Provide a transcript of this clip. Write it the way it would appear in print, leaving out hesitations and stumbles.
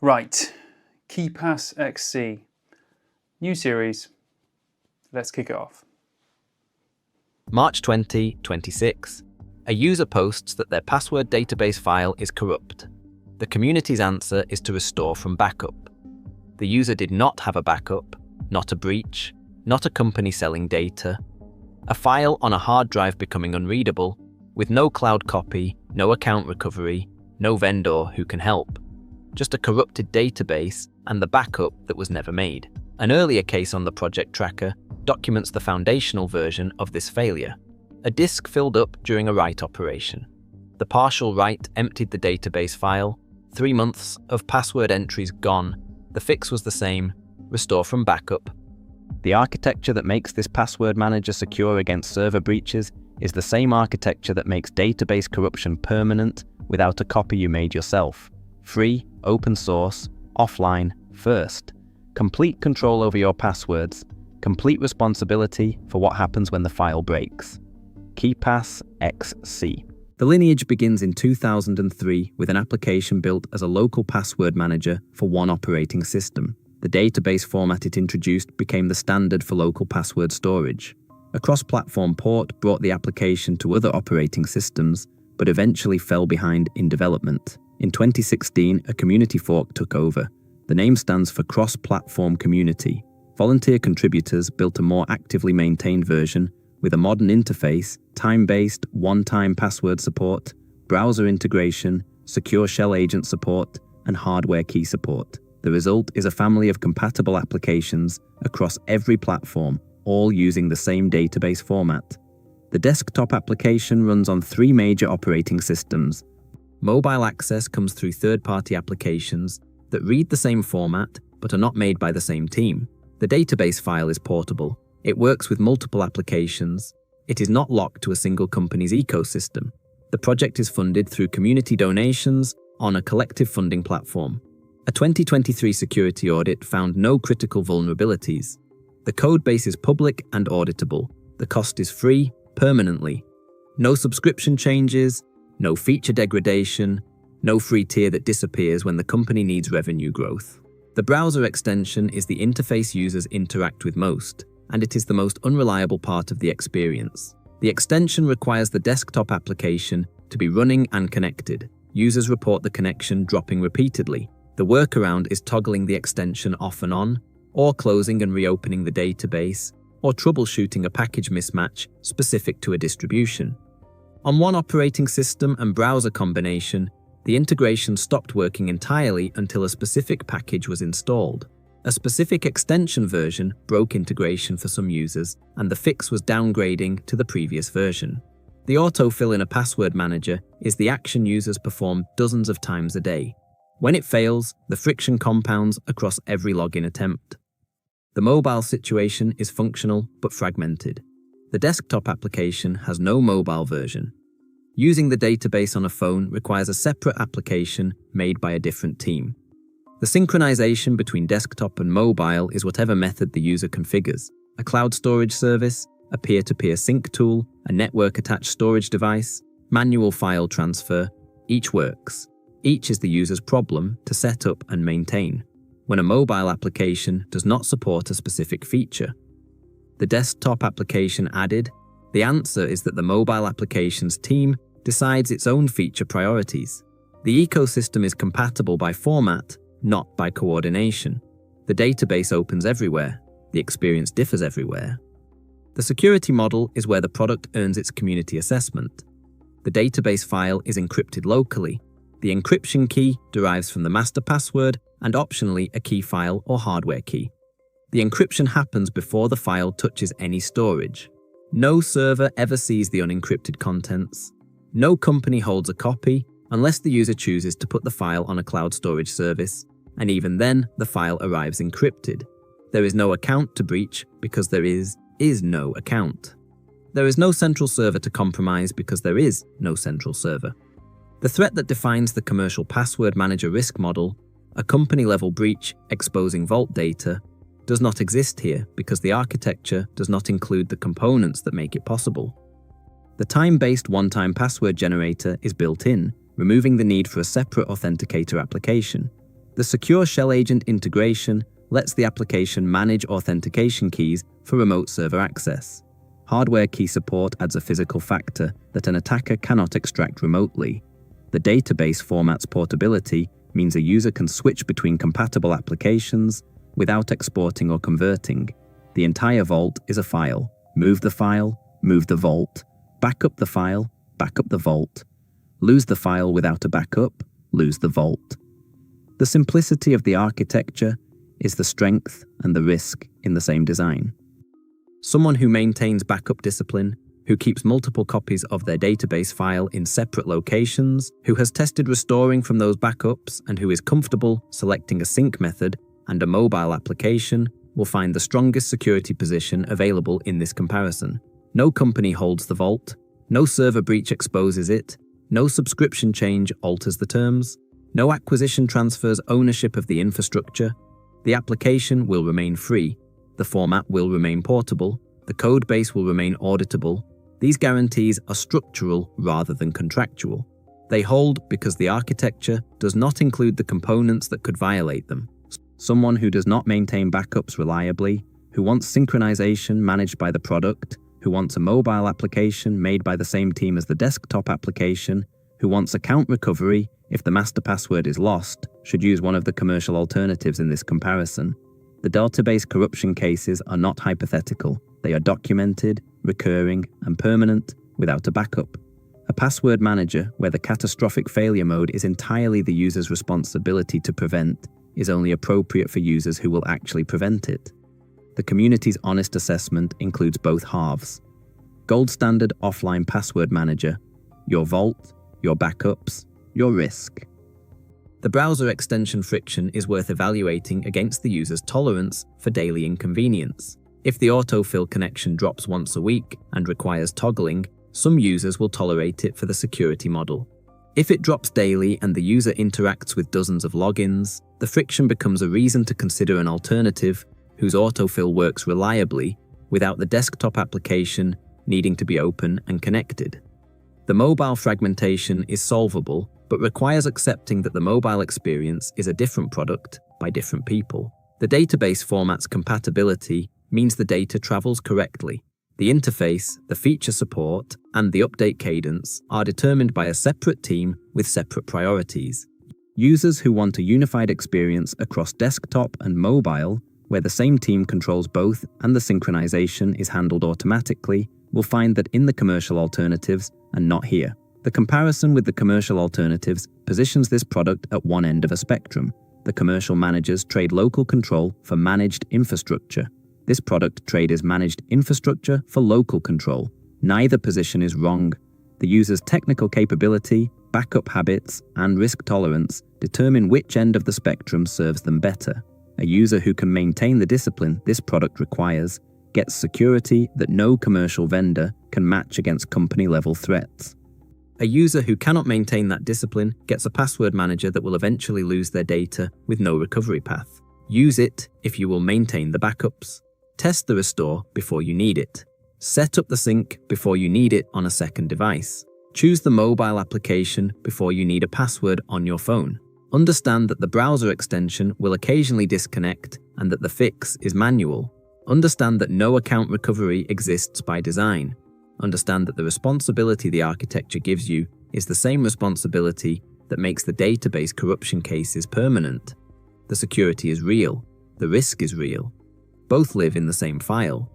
Right, KeePassXC, new series. Let's kick it off. March 2026. A user posts that their password database file is corrupt. The community's answer is to restore from backup. The user did not have a backup, not a breach, not a company selling data. A file on a hard drive becoming unreadable, with no cloud copy, no account recovery, no vendor who can help. Just a corrupted database and the backup that was never made. An earlier case on the project tracker documents the foundational version of this failure. A disk filled up during a write operation. The partial write emptied the database file. 3 months of password entries gone. The fix was the same: restore from backup. The architecture that makes this password manager secure against server breaches is the same architecture that makes database corruption permanent without a copy you made yourself. Free, open source, offline, first. Complete control over your passwords. Complete responsibility for what happens when the file breaks. KeePassXC. The lineage begins in 2003 with an application built as a local password manager for one operating system. The database format it introduced became the standard for local password storage. A cross-platform port brought the application to other operating systems, but eventually fell behind in development. In 2016, a community fork took over. The name stands for Cross-Platform Community. Volunteer contributors built a more actively maintained version with a modern interface, time-based, one-time password support, browser integration, secure shell agent support, and hardware key support. The result is a family of compatible applications across every platform, all using the same database format. The desktop application runs on 3 major operating systems. Mobile access comes through third-party applications that read the same format but are not made by the same team. The database file is portable. It works with multiple applications. It is not locked to a single company's ecosystem. The project is funded through community donations on a collective funding platform. A 2023 security audit found no critical vulnerabilities. The code base is public and auditable. The cost is free, permanently. No subscription changes, no feature degradation, no free tier that disappears when the company needs revenue growth. The browser extension is the interface users interact with most, and it is the most unreliable part of the experience. The extension requires the desktop application to be running and connected. Users report the connection dropping repeatedly. The workaround is toggling the extension off and on, or closing and reopening the database, or troubleshooting a package mismatch specific to a distribution. On one operating system and browser combination, the integration stopped working entirely until a specific package was installed. A specific extension version broke integration for some users, and the fix was downgrading to the previous version. The autofill in a password manager is the action users perform dozens of times a day. When it fails, the friction compounds across every login attempt. The mobile situation is functional but fragmented. The desktop application has no mobile version. Using the database on a phone requires a separate application made by a different team. The synchronization between desktop and mobile is whatever method the user configures. A cloud storage service, a peer-to-peer sync tool, a network-attached storage device, manual file transfer, each works. Each is the user's problem to set up and maintain. When a mobile application does not support a specific feature, the desktop application added, the answer is that the mobile applications team decides its own feature priorities. The ecosystem is compatible by format, not by coordination. The database opens everywhere. The experience differs everywhere. The security model is where the product earns its community assessment. The database file is encrypted locally. The encryption key derives from the master password and optionally a key file or hardware key. The encryption happens before the file touches any storage. No server ever sees the unencrypted contents. No company holds a copy unless the user chooses to put the file on a cloud storage service, and even then, the file arrives encrypted. There is no account to breach because there is no account. There is no central server to compromise because there is no central server. The threat that defines the commercial password manager risk model, a company-level breach exposing vault data, does not exist here because the architecture does not include the components that make it possible. The time-based one-time password generator is built in, removing the need for a separate authenticator application. The secure shell agent integration lets the application manage authentication keys for remote server access. Hardware key support adds a physical factor that an attacker cannot extract remotely. The database format's portability means a user can switch between compatible applications without exporting or converting. The entire vault is a file. Move the file, move the vault. Back up the file, back up the vault. Lose the file without a backup, lose the vault. The simplicity of the architecture is the strength and the risk in the same design. Someone who maintains backup discipline, who keeps multiple copies of their database file in separate locations, who has tested restoring from those backups, and who is comfortable selecting a sync method and a mobile application will find the strongest security position available in this comparison. No company holds the vault, no server breach exposes it, no subscription change alters the terms, no acquisition transfers ownership of the infrastructure. The application will remain free, the format will remain portable, the code base will remain auditable. These guarantees are structural rather than contractual. They hold because the architecture does not include the components that could violate them. Someone who does not maintain backups reliably, who wants synchronization managed by the product, who wants a mobile application made by the same team as the desktop application, who wants account recovery if the master password is lost, should use one of the commercial alternatives in this comparison. The database corruption cases are not hypothetical. They are documented, recurring, and permanent without a backup. A password manager where the catastrophic failure mode is entirely the user's responsibility to prevent is only appropriate for users who will actually prevent it. The community's honest assessment includes both halves. Gold standard offline password manager, your vault, your backups, your risk. The browser extension friction is worth evaluating against the user's tolerance for daily inconvenience. If the autofill connection drops once a week and requires toggling, some users will tolerate it for the security model. If it drops daily and the user interacts with dozens of logins, the friction becomes a reason to consider an alternative whose autofill works reliably without the desktop application needing to be open and connected. The mobile fragmentation is solvable, but requires accepting that the mobile experience is a different product by different people. The database format's compatibility means the data travels correctly. The interface, the feature support, and the update cadence are determined by a separate team with separate priorities. Users who want a unified experience across desktop and mobile, where the same team controls both and the synchronization is handled automatically, will find that in the commercial alternatives and not here. The comparison with the commercial alternatives positions this product at one end of a spectrum. The commercial managers trade local control for managed infrastructure. This product trades managed infrastructure for local control. Neither position is wrong. The user's technical capability, backup habits, and risk tolerance determine which end of the spectrum serves them better. A user who can maintain the discipline this product requires gets security that no commercial vendor can match against company-level threats. A user who cannot maintain that discipline gets a password manager that will eventually lose their data with no recovery path. Use it if you will maintain the backups. Test the restore before you need it. Set up the sync before you need it on a second device. Choose the mobile application before you need a password on your phone. Understand that the browser extension will occasionally disconnect and that the fix is manual. Understand that no account recovery exists by design. Understand that the responsibility the architecture gives you is the same responsibility that makes the database corruption cases permanent. The security is real. The risk is real. Both live in the same file.